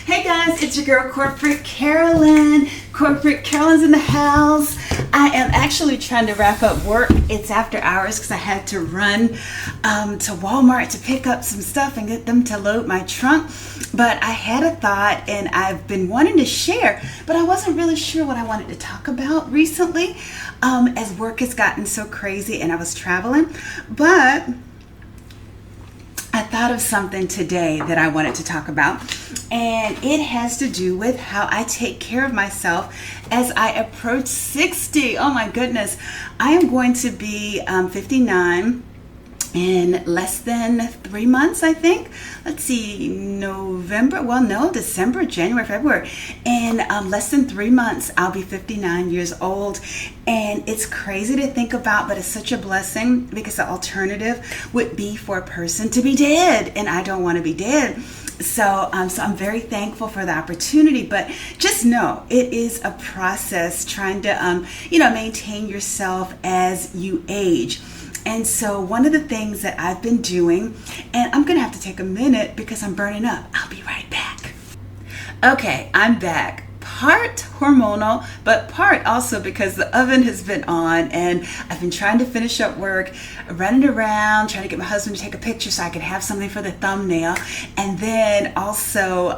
Hey guys, it's your girl Corporate Carolyn. Corporate Carolyn's in the house. I am actually trying to wrap up work. It's after hours because I had to run to Walmart to pick up some stuff and get them to load my trunk. But I had a thought and I've been wanting to share, but I wasn't really sure what I wanted to talk about recently as work has gotten so crazy and I was traveling. But I thought of something today that I wanted to talk about, and it has to do with how I take care of myself as I approach 60. Oh my goodness. I am going to be 59 in less than 3 months, I think. Let's see, December, January, February. In less than 3 months, I'll be 59 years old. And it's crazy to think about, but it's such a blessing because the alternative would be for a person to be dead, and I don't want to be dead. So I'm very thankful for the opportunity, but just know it is a process trying to, maintain yourself as you age. And so one of the things that I've been doing, and I'm going to have to take a minute because I'm burning up. I'll be right back. Okay, I'm back. Part hormonal, but part also because the oven has been on and I've been trying to finish up work, running around, trying to get my husband to take a picture so I could have something for the thumbnail. And then also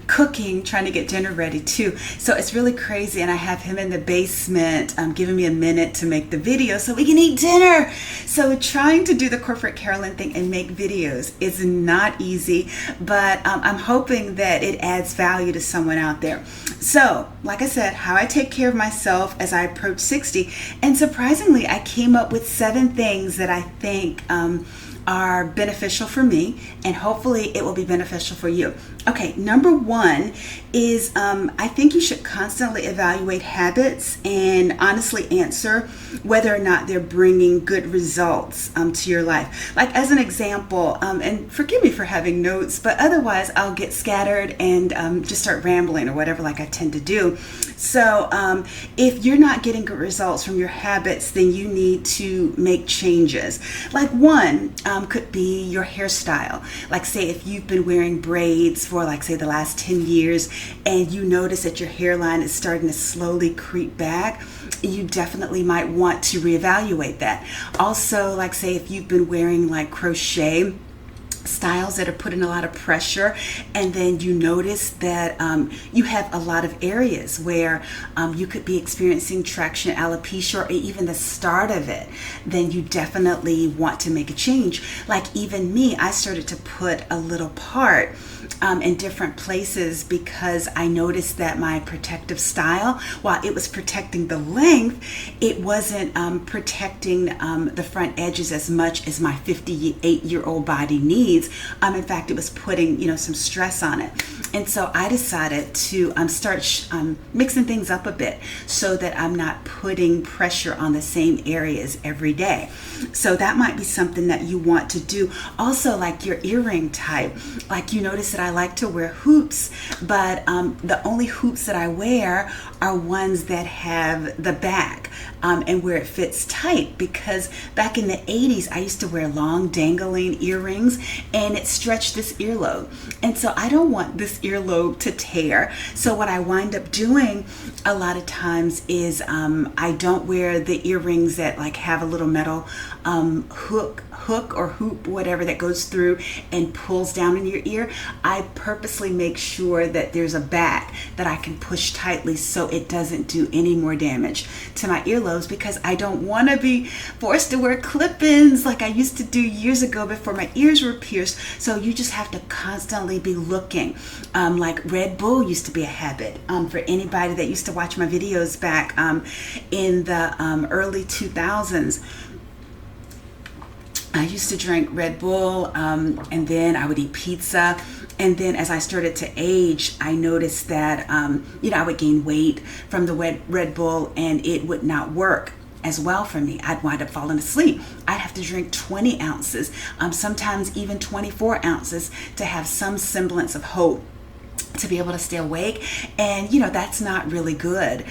cooking, trying to get dinner ready too. So it's really crazy. And I have him in the basement giving me a minute to make the video so we can eat dinner. So trying to do the Corporate Carolyn thing and make videos is not easy, but I'm hoping that it adds value to someone out there. So, like I said, how I take care of myself as I approach 60. And surprisingly, I came up with 7 things that I think are beneficial for me, and hopefully it will be beneficial for you. Okay, number 1 is I think you should constantly evaluate habits and honestly answer whether or not they're bringing good results to your life. Like as an example, and forgive me for having notes, but otherwise I'll get scattered and just start rambling or whatever like I tend to do. So if you're not getting good results from your habits, then you need to make changes. Like one could be your hairstyle. Like say if you've been wearing braids for like say the last 10 years and you notice that your hairline is starting to slowly creep back, you definitely might want to reevaluate that. Also, like say if you've been wearing like crochet styles that are putting a lot of pressure, and then you notice that you have a lot of areas where you could be experiencing traction alopecia or even the start of it, then you definitely want to make a change. Like even me, I started to put a little part in different places because I noticed that my protective style, while it was protecting the length, it wasn't protecting the front edges as much as my 58-year-old body needs. In fact, it was putting some stress on it. And so I decided to start mixing things up a bit so that I'm not putting pressure on the same areas every day. So that might be something that you want to do. Also, like your earring type, like you notice that I like to wear hoops, but the only hoops that I wear are ones that have the back and where it fits tight, because back in the 80s I used to wear long dangling earrings and it stretched this earlobe, and so I don't want this earlobe to tear. So what I wind up doing a lot of times is I don't wear the earrings that like have a little metal hook or hoop, whatever, that goes through and pulls down in your ear. I purposely make sure that there's a back that I can push tightly so it doesn't do any more damage to my earlobes, because I don't want to be forced to wear clip-ins like I used to do years ago before my ears were pierced. So you just have to constantly be looking. Like Red Bull used to be a habit for anybody that used to watch my videos back in the early 2000s. I used to drink Red Bull and then I would eat pizza. And then as I started to age, I noticed that, I would gain weight from the Red Bull and it would not work as well for me. I'd wind up falling asleep. I'd have to drink 20 ounces, sometimes even 24 ounces to have some semblance of hope to be able to stay awake. And, that's not really good.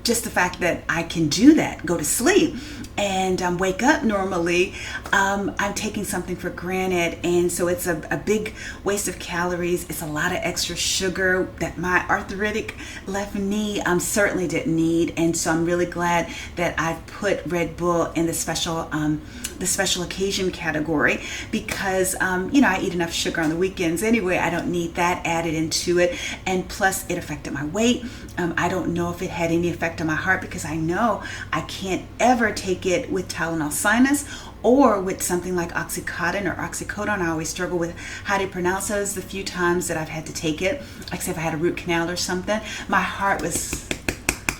just the fact that I can do that, go to sleep and wake up normally, I'm taking something for granted. And so it's a big waste of calories. It's a lot of extra sugar that my arthritic left knee certainly didn't need. And so I'm really glad that I've put Red Bull in the special occasion category, because I eat enough sugar on the weekends anyway. I don't need that added into it. And plus it affected my weight. I don't know if it had any effect on my heart, because I know I can't ever take it with Tylenol Sinus or with something like Oxycontin or Oxycodone. I always struggle with how to pronounce those the few times that I've had to take it. Like say if I had a root canal or something, my heart was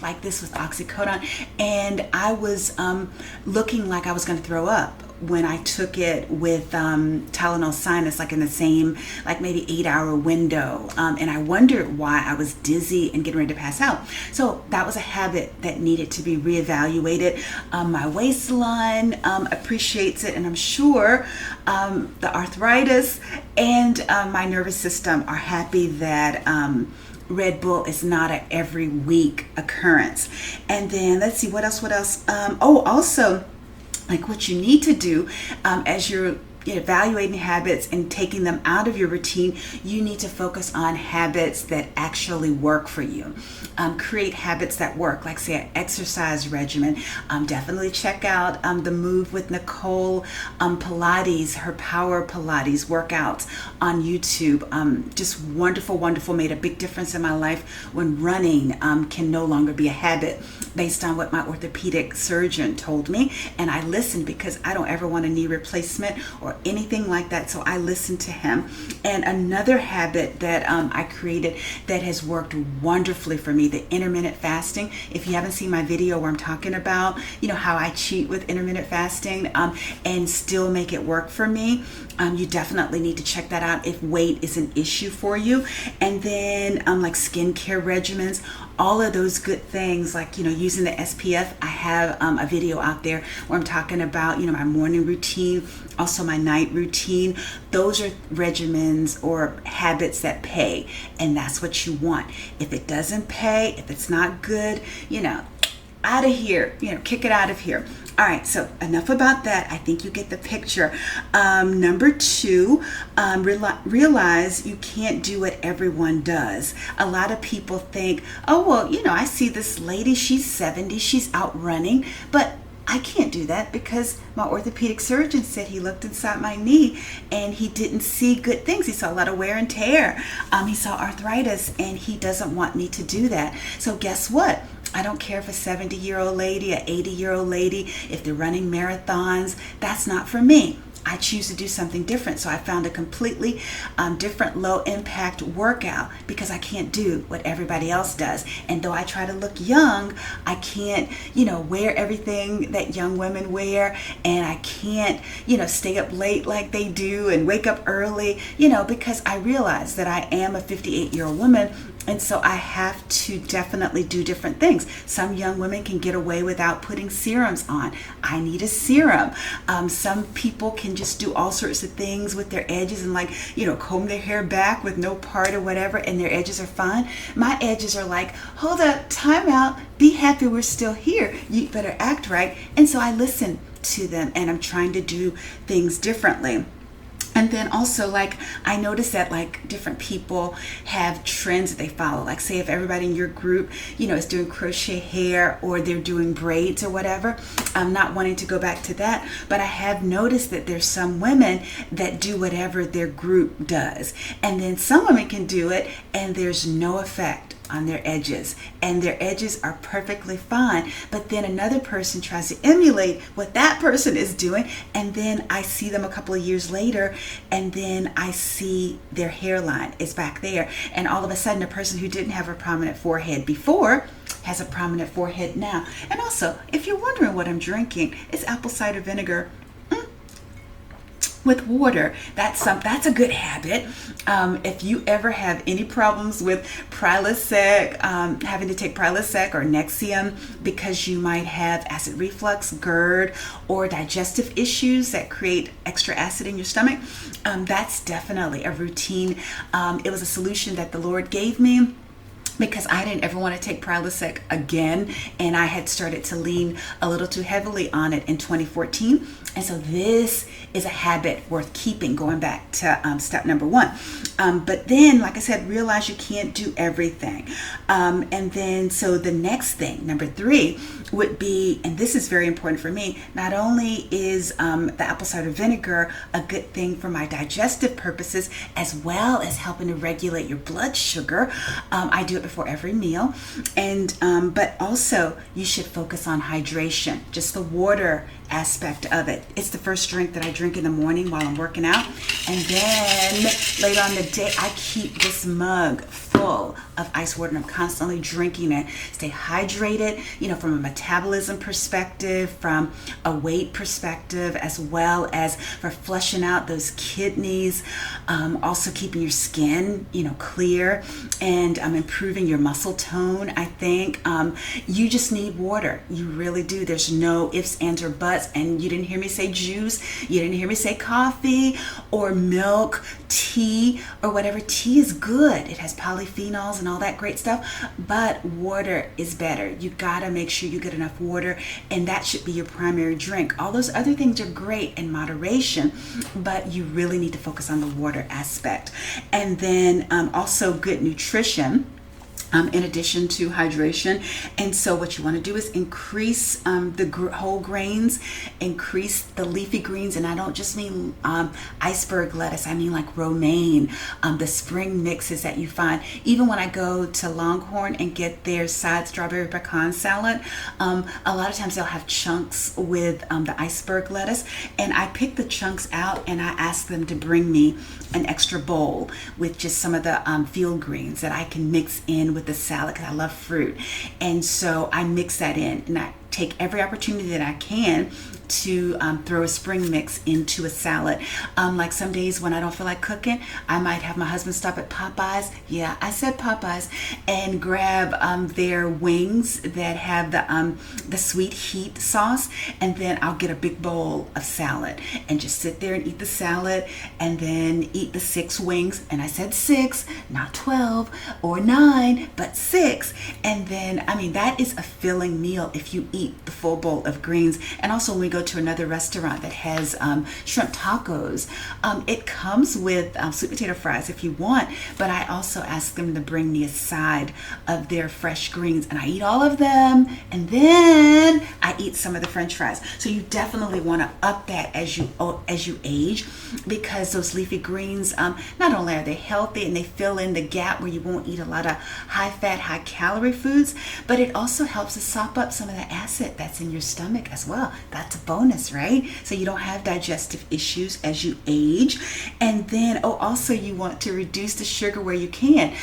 like this with Oxycodone, and I was looking like I was going to throw up when I took it with Tylenol Sinus, like in the same, like maybe 8-hour window. And I wondered why I was dizzy and getting ready to pass out. So that was a habit that needed to be reevaluated. My waistline appreciates it, and I'm sure the arthritis and my nervous system are happy that Red Bull is not an every week occurrence. And then let's see, what else? Also, like what you need to do as you're evaluating habits and taking them out of your routine, you need to focus on habits that actually work for you. Create habits that work, like say an exercise regimen. Definitely check out the Move with Nicole Pilates, her Power Pilates workouts on YouTube. Just wonderful, made a big difference in my life when running can no longer be a habit based on what my orthopedic surgeon told me. And I listened, because I don't ever want a knee replacement or anything like that. So I listened to him. And another habit that I created that has worked wonderfully for me, the intermittent fasting. If you haven't seen my video where I'm talking about, how I cheat with intermittent fasting and still make it work for me, you definitely need to check that out if weight is an issue for you. And then like skincare regimens, all of those good things, like using the SPF. I have a video out there where I'm talking about my morning routine, also my night routine. Those are regimens or habits that pay, and that's what you want. If it doesn't pay, if it's not good, out of here, kick it out of here. All right, so enough about that. I think you get the picture. Number 2, realize you can't do what everyone does. A lot of people think, oh, well, I see this lady, she's 70, she's out running, but I can't do that because my orthopedic surgeon said he looked inside my knee and he didn't see good things. He saw a lot of wear and tear. He saw arthritis, and he doesn't want me to do that. So guess what? I don't care if a 70-year-old lady, an 80-year-old lady, if they're running marathons, that's not for me. I choose to do something different. So I found a completely different low impact workout, because I can't do what everybody else does. And though I try to look young, I can't, wear everything that young women wear, and I can't, stay up late like they do and wake up early, because I realize that I am a 58-year-old woman. And so I have to definitely do different things. Some young women can get away without putting serums on. I need a serum. Some people can just do all sorts of things with their edges and comb their hair back with no part or whatever, and their edges are fine. My edges are like, hold up, time out, be happy we're still here. You better act right. And so I listen to them, and I'm trying to do things differently. And then also, I notice that different people have trends that they follow. Like say if everybody in your group, is doing crochet hair or they're doing braids or whatever. I'm not wanting to go back to that, but I have noticed that there's some women that do whatever their group does. And then some women can do it and there's no effect on their edges, and their edges are perfectly fine. But then another person tries to emulate what that person is doing, and then I see them a couple of years later, and then I see their hairline is back there, and all of a sudden a person who didn't have a prominent forehead before has a prominent forehead now. And also, if you're wondering what I'm drinking, it's apple cider vinegar with water. That's a good habit. If you ever have any problems with Prilosec, having to take Prilosec or Nexium because you might have acid reflux, GERD, or digestive issues that create extra acid in your stomach, that's definitely a routine. It was a solution that the Lord gave me because I didn't ever want to take Prilosec again, and I had started to lean a little too heavily on it in 2014. And so this is a habit worth keeping, going back to step number one. But then, like I said, realize you can't do everything. And then, so the next thing, number three, would be, and this is very important for me, not only is the apple cider vinegar a good thing for my digestive purposes, as well as helping to regulate your blood sugar. I do it before every meal. And but also you should focus on hydration, just the water aspect of it. It's the first drink that I drink in the morning while I'm working out. And then later on in the day, I keep this mug full of ice water, and I'm constantly drinking it. Stay hydrated, from a metabolism perspective, from a weight perspective, as well as for flushing out those kidneys, also keeping your skin, clear, and improving your muscle tone. I think you just need water. You really do. There's no ifs, ands, or buts. And you didn't hear me say juice. You didn't hear me say coffee or milk, tea, or whatever. Tea is good. It has polyphenols and all that great stuff, but water is better. You gotta make sure you get enough water, and that should be your primary drink. All those other things are great in moderation, but you really need to focus on the water aspect. And then also good nutrition, in addition to hydration. And so what you want to do is increase the whole grains, increase the leafy greens, and I don't just mean iceberg lettuce, I mean like romaine, the spring mixes that you find. Even when I go to Longhorn and get their side strawberry pecan salad, a lot of times they'll have chunks with the iceberg lettuce, and I pick the chunks out and I ask them to bring me an extra bowl with just some of the field greens that I can mix in with the salad, because I love fruit. And so I mix that in, and I take every opportunity that I can to throw a spring mix into a salad. Like some days when I don't feel like cooking, I might have my husband stop at Popeyes. Yeah, I said Popeyes, and grab their wings that have the sweet heat sauce, and then I'll get a big bowl of salad and just sit there and eat the salad, and then eat the 6 wings. And I said 6, not 12 or 9, but 6. And then, that is a filling meal if you eat the full bowl of greens. And also when we go to another restaurant that has shrimp tacos, it comes with sweet potato fries if you want, but I also ask them to bring me a side of their fresh greens, and I eat all of them, and then I eat some of the french fries. So you definitely want to up that as you age, because those leafy greens, not only are they healthy and they fill in the gap where you won't eat a lot of high fat, high calorie foods, but it also helps to sop up some of the acid that's in your stomach as well. That's a bonus, right? So you don't have digestive issues as you age. And then, also you want to reduce the sugar where you can.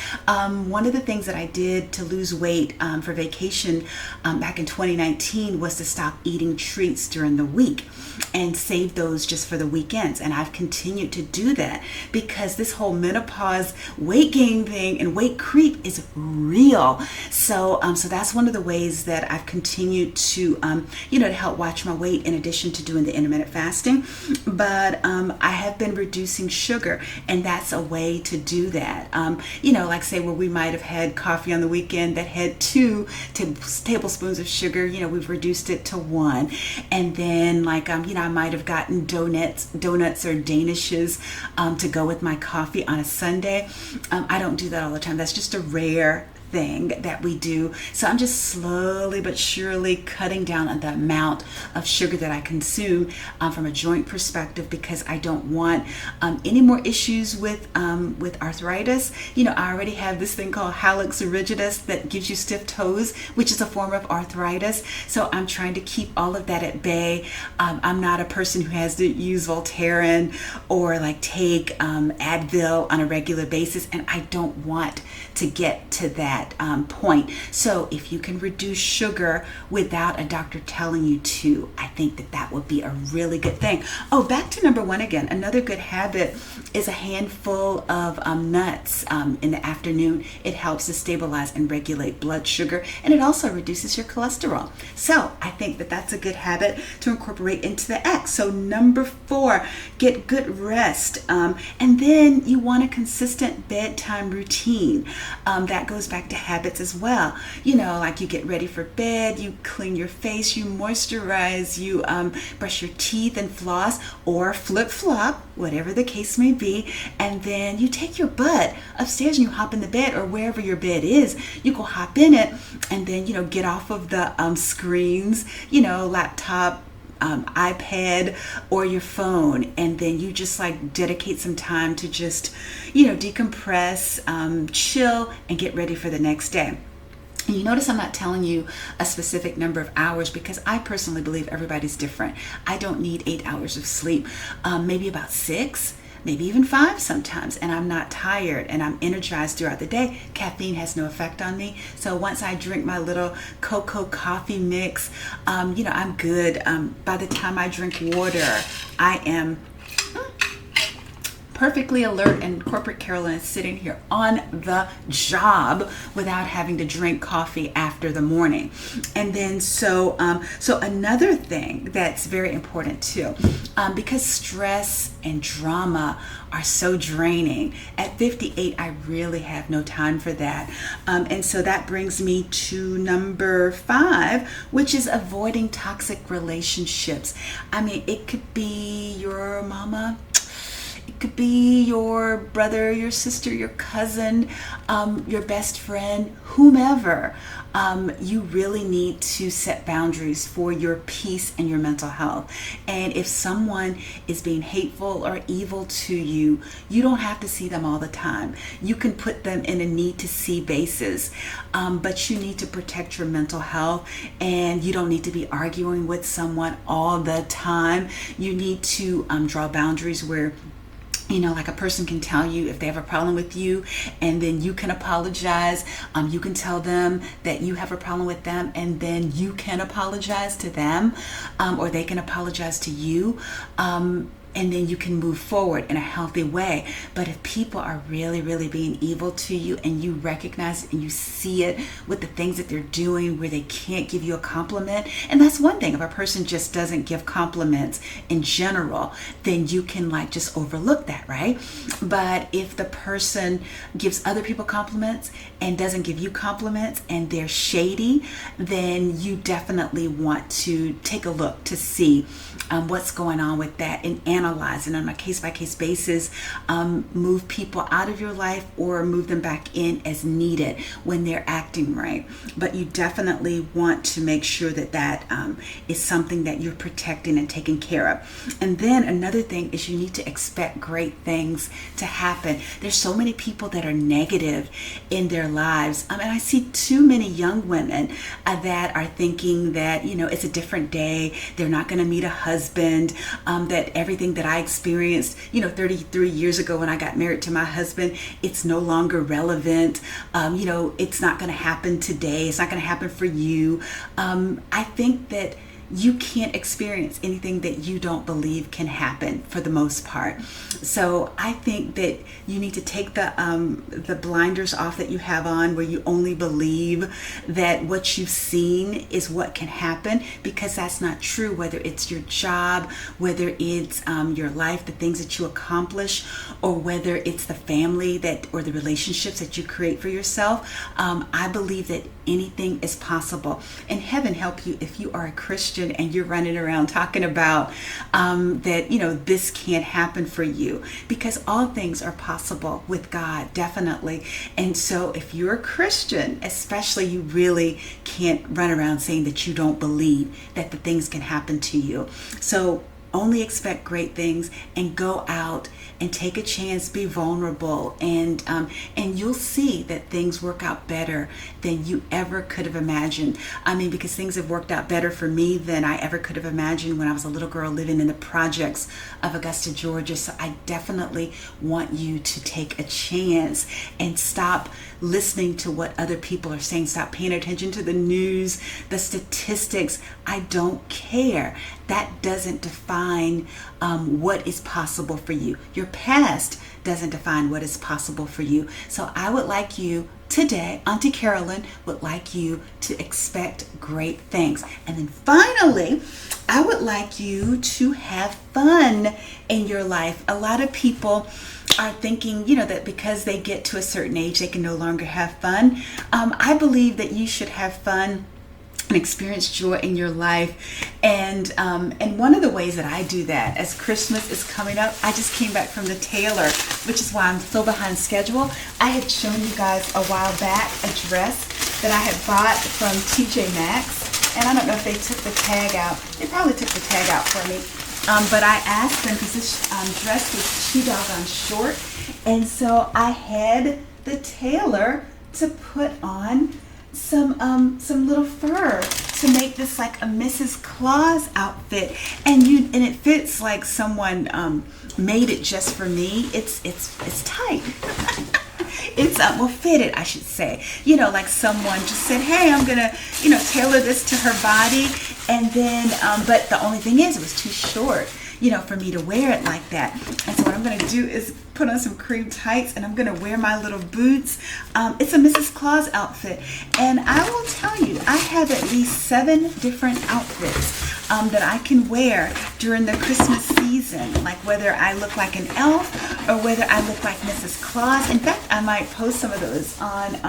One of the things that I did to lose weight for vacation back in 2019 was to stop eating treats during the week and save those just for the weekends. And I've continued to do that because this whole menopause weight gain thing and weight creep is real. So that's one of the ways that I've continued to, to help watch my weight, in addition to doing the intermittent fasting. But I have been reducing sugar, and that's a way to do that. Like say where we might have had coffee on the weekend that had 2 tablespoons of sugar, we've reduced it to 1. And then I might have gotten donuts or danishes to go with my coffee on a Sunday. I don't do that all the time. That's just a rare thing that we do. So I'm just slowly but surely cutting down on the amount of sugar that I consume from a joint perspective, because I don't want any more issues with arthritis. I already have this thing called hallux rigidus that gives you stiff toes, which is a form of arthritis. So I'm trying to keep all of that at bay. I'm not a person who has to use Voltaren or take Advil on a regular basis, and I don't want to get to that point. So if you can reduce sugar without a doctor telling you to, I think that would be a really good thing. Back to number 1 again. Another good habit is a handful of nuts in the afternoon. It helps to stabilize and regulate blood sugar, and it also reduces your cholesterol. So I think that that's a good habit to incorporate into the X. So number 4, get good rest. And then you want a consistent bedtime routine. That goes back back to habits as well. Like you get ready for bed, you clean your face, you moisturize, you brush your teeth and floss, or flip-flop, whatever the case may be, and then you take your butt upstairs and you hop in the bed, or wherever your bed is, you go hop in it, and then get off of the screens, laptop, iPad, or your phone, and then you just like dedicate some time to just decompress, chill, and get ready for the next day. And you notice I'm not telling you a specific number of hours, because I personally believe everybody's different. I don't need 8 hours of sleep, maybe about 6, maybe even 5 sometimes, and I'm not tired and I'm energized throughout the day. Caffeine has no effect on me. So once I drink my little cocoa coffee mix, I'm good. By the time I drink water, I am perfectly alert, and corporate Carolyn is sitting here on the job without having to drink coffee after the morning. And then so another thing that's very important too, because stress and drama are so draining. At 58, I really have no time for that. And so that brings me to number 5, which is avoiding toxic relationships. I mean, it could be your mama, it could be your brother, your sister, your cousin, your best friend, whomever. You really need to set boundaries for your peace and your mental health. And if someone is being hateful or evil to you, you don't have to see them all the time. You can put them in a need to see basis, but you need to protect your mental health, and you don't need to be arguing with someone all the time. You need to draw boundaries where like a person can tell you if they have a problem with you, and then you can apologize. You can tell them that you have a problem with them, and then you can apologize to them, or they can apologize to you. And then you can move forward in a healthy way. But if people are really, really being evil to you, and you recognize it and you see it with the things that they're doing where they can't give you a compliment, and that's one thing, if a person just doesn't give compliments in general, then you can just overlook that, right? But if the person gives other people compliments and doesn't give you compliments, and they're shady, then you definitely want to take a look to see what's going on with that, and analyze it on a case-by-case basis. Move people out of your life or move them back in as needed when they're acting right. But you definitely want to make sure that that is something that you're protecting and taking care of. And then another thing is you need to expect great things to happen. There's so many people that are negative in their lives. And I see too many young women that are thinking that, it's a different day. They're not going to meet a husband, that everything that I experienced, 33 years ago when I got married to my husband, it's no longer relevant. It's not going to happen today. It's not going to happen for you. I think that you can't experience anything that you don't believe can happen for the most part. So I think that you need to take the blinders off that you have on, where you only believe that what you've seen is what can happen, because that's not true. Whether it's your job, whether it's your life, the things that you accomplish, or whether it's the family or the relationships that you create for yourself, I believe that anything is possible. And heaven help you if you are a Christian and you're running around talking about that this can't happen for you, because all things are possible with God, definitely. And so if you're a Christian especially, you really can't run around saying that you don't believe that the things can happen to you. So only expect great things, and go out and take a chance, be vulnerable, and you'll see that things work out better than you ever could have imagined. I mean, because things have worked out better for me than I ever could have imagined when I was a little girl living in the projects of Augusta, Georgia. So I definitely want you to take a chance and stop listening to what other people are saying. Stop paying attention to the news, the statistics. I don't care. That doesn't define what is possible for you. Your past doesn't define what is possible for you. So I would like you today, Auntie Carolyn would like you to expect great things. And then finally, I would like you to have fun in your life. A lot of people are thinking, you know, that because they get to a certain age, they can no longer have fun. I believe that you should have fun and experience joy in your life. And one of the ways that I do that, as Christmas is coming up, I just came back from the tailor, which is why I'm so behind schedule. I had shown you guys a while back a dress that I had bought from TJ Maxx, and I don't know if they took the tag out. They probably took the tag out for me. But I asked them because this dress was too doggone short, and so I had the tailor to put on some little fur to make this like a Mrs. Claus outfit, and it fits like someone made it just for me. It's tight. It's well fitted, I should say. You know, like someone just said, hey, I'm gonna, you know, tailor this to her body, and then but the only thing is it was too short, you know, for me to wear it like that. And so what I'm going to do is put on some cream tights, and I'm going to wear my little boots. It's a Mrs. Claus outfit, and I will tell you, I have at least 7 different outfits that I can wear during the Christmas season, like whether I look like an elf or whether I look like Mrs. Claus. In fact, I might post some of those on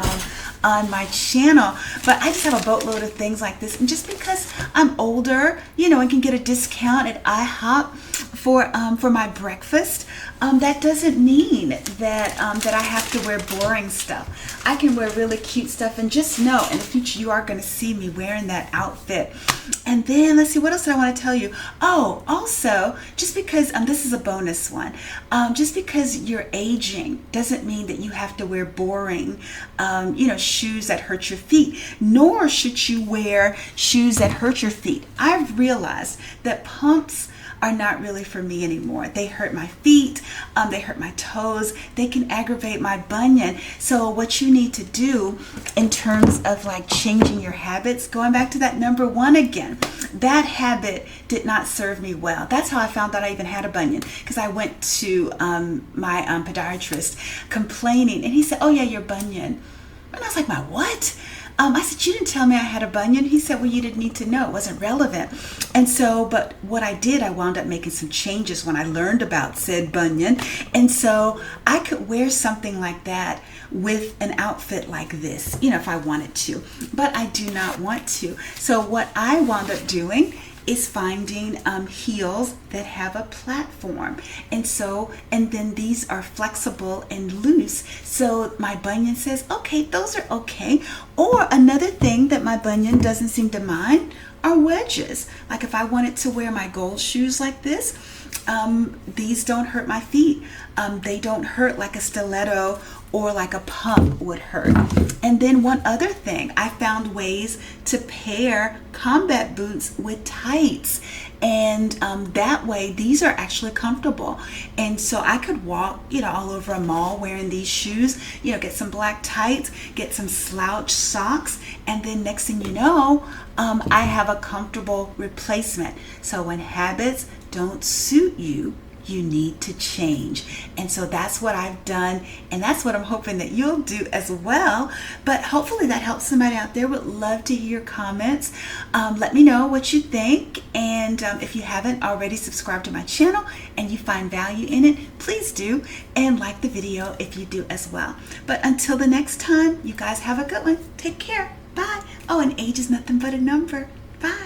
my channel. But I just have a boatload of things like this, and just because I'm older, you know, and can get a discount at IHOP for my breakfast, that doesn't mean that that I have to wear boring stuff. I can wear really cute stuff, and just know in the future you are going to see me wearing that outfit. And then let's see, what else did I want to tell you? Oh, also, just because this is a bonus one, just because you're aging doesn't mean that you have to wear boring, you know, shoes that hurt your feet. Nor should you wear shoes that hurt your feet. I've realized that pumps are not really for me anymore. They hurt my feet, they hurt my toes, they can aggravate my bunion. So what you need to do in terms of like changing your habits, going back to that number 1 again, that habit did not serve me well. That's how I found out I even had a bunion, because I went to my podiatrist complaining, and he said, oh yeah, your bunion. And I was like, my what? I said, you didn't tell me I had a bunion. He said, well, you didn't need to know. It wasn't relevant. And so, but what I did, I wound up making some changes when I learned about said bunion. And so I could wear something like that with an outfit like this, you know, if I wanted to. But I do not want to. So what I wound up doing is finding heels that have a platform, and then these are flexible and loose, so my bunion says, okay, those are okay. Or another thing that my bunion doesn't seem to mind are wedges. Like if I wanted to wear my gold shoes like this, these don't hurt my feet. They don't hurt like a stiletto or like a pump would hurt. And then one other thing, I found ways to pair combat boots with tights, and that way these are actually comfortable. And so I could walk, you know, all over a mall wearing these shoes, you know, get some black tights, get some slouch socks, and then next thing you know, I have a comfortable replacement. So when habits don't suit you, you need to change. And so that's what I've done, and that's what I'm hoping that you'll do as well. But hopefully that helps somebody out there. Would love to hear your comments. Let me know what you think, and if you haven't already subscribed to my channel and you find value in it, please do, and like the video if you do as well. But until the next time, you guys have a good one. Take care. Bye. Oh, and age is nothing but a number. Bye.